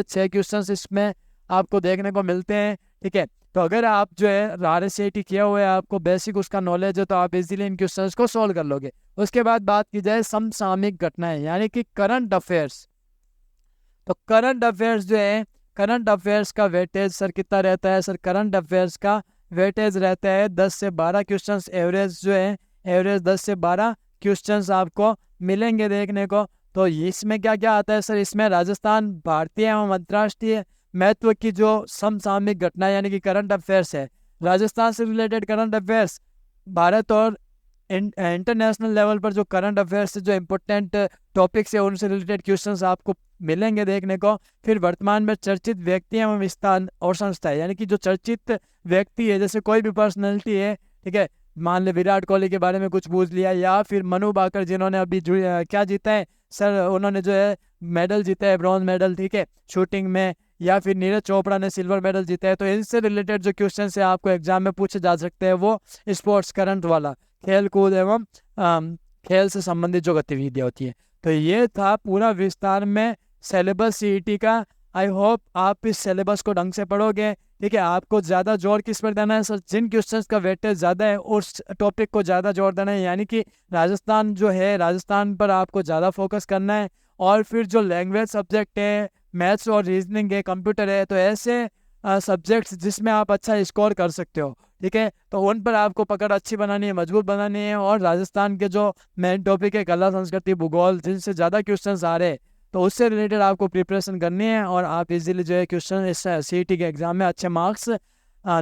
6 क्वेश्चन इसमें आपको देखने को मिलते हैं। ठीक है। तो अगर आप जो है RSCIT किया हुआ है, आपको बेसिक उसका नॉलेज है, तो आप इजीली इन क्वेश्चंस को सॉल्व कर लोगे। उसके बाद बात की जाए समसामयिक घटनाएं, यानी कि करंट अफेयर्स। तो करंट अफेयर्स जो है, करंट अफेयर्स का वेटेज सर कितना रहता है? सर करंट अफेयर्स का वेटेज रहता है 10 से 12 क्वेश्चन, एवरेज जो है एवरेज 10 से 12 क्वेश्चन आपको मिलेंगे देखने को। तो इसमें क्या क्या आता है सर? इसमें राजस्थान, भारतीय एवं अंतर्राष्ट्रीय महत्व की जो समसामयिक घटना यानी कि करंट अफेयर्स है, राजस्थान से रिलेटेड करंट अफेयर्स, भारत और इंटरनेशनल लेवल पर जो करंट अफेयर्स से जो इम्पोर्टेंट टॉपिक्स है उनसे रिलेटेड क्वेश्चंस आपको मिलेंगे देखने को। फिर वर्तमान में चर्चित व्यक्ति एवं स्थान और संस्था है, यानी कि जो चर्चित व्यक्ति है, जैसे कोई भी पर्सनैलिटी है, ठीक है, मान ले विराट कोहली के बारे में कुछ पूछ लिया, या फिर मनु भाकर जिन्होंने अभी क्या जीता है सर, उन्होंने जो है मेडल जीता है, ब्रॉन्ज मेडल, ठीक है, शूटिंग में, या फिर नीरज चोपड़ा ने सिल्वर मेडल जीता है। तो इनसे रिलेटेड जो क्वेश्चन है आपको एग्जाम में पूछे जा सकते हैं, वो स्पोर्ट्स करंट वाला, खेल कूद एवं खेल से संबंधित जो गतिविधियाँ होती है। तो ये था पूरा विस्तार में सिलेबस CET का। आई होप आप इस सिलेबस को ढंग से पढ़ोगे। ठीक है। आपको ज़्यादा जोर किस पर देना है सर? जिन क्वेश्चंस का वेटेज ज़्यादा है उस टॉपिक को ज़्यादा जोर देना है, यानी कि राजस्थान जो है, राजस्थान पर आपको ज़्यादा फोकस करना है। और फिर जो लैंग्वेज सब्जेक्ट है, मैथ्स और रीजनिंग है, कंप्यूटर है, तो ऐसे सब्जेक्ट्स जिसमें आप अच्छा स्कोर कर सकते हो, ठीक है। तो उन पर आपको पकड़ अच्छी बनानी है, मजबूत बनानी है। और राजस्थान के जो मेन टॉपिक है कला संस्कृति भूगोल, जिनसे ज़्यादा क्वेश्चंस आ रहे हैं, तो उससे रिलेटेड आपको प्रिपरेशन करनी है और आप इजीली जो है क्वेश्चन इस CET के एग्ज़ाम में अच्छे मार्क्स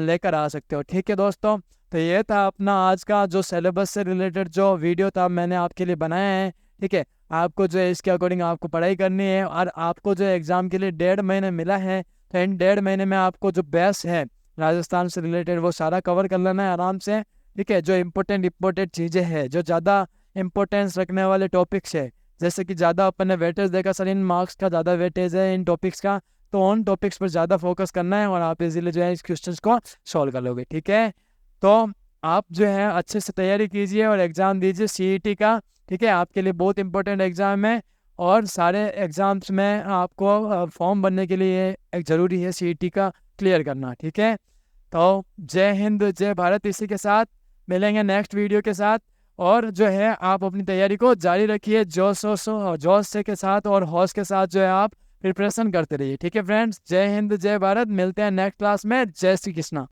लेकर आ सकते हो, ठीक है दोस्तों। तो ये था अपना आज का जो सिलेबस से रिलेटेड जो वीडियो था मैंने आपके लिए बनाया है, ठीक है। आपको जो है इसके अकॉर्डिंग आपको पढ़ाई करनी है और आपको जो एग्ज़ाम के लिए 1.5 महीने मिला है, तो इन 1.5 महीने में आपको जो बेस है राजस्थान से रिलेटेड वो सारा कवर कर लेना है आराम से, ठीक है। जो इम्पोर्टेंट चीज़ें हैं, जो ज़्यादा इंपॉर्टेंस रखने वाले टॉपिक्स है, जैसे कि ज़्यादा अपन ने वेटेज देखा सर इन मार्क्स का ज़्यादा वेटेज है इन टॉपिक्स का, तो उन टॉपिक्स पर ज़्यादा फोकस करना है और आप इजीली जो है इस क्वेश्चंस को सॉल्व कर लोगे, ठीक है। तो आप जो है अच्छे से तैयारी कीजिए और एग्ज़ाम दीजिए CET का, ठीक है। आपके लिए बहुत इंपॉर्टेंट एग्ज़ाम है और सारे एग्ज़ाम्स में आपको फॉर्म भरने के लिए एक ज़रूरी है CET का क्लियर करना, ठीक है। तो जय हिंद जय भारत, इसी के साथ मिलेंगे नेक्स्ट वीडियो के साथ। और जो है आप अपनी तैयारी को जारी रखिए जोश से के साथ और हौस के साथ जो है आप प्रिपरेशन करते रहिए, ठीक है फ्रेंड्स। जय हिंद जय भारत, मिलते हैं नेक्स्ट क्लास में। जय श्री कृष्णा।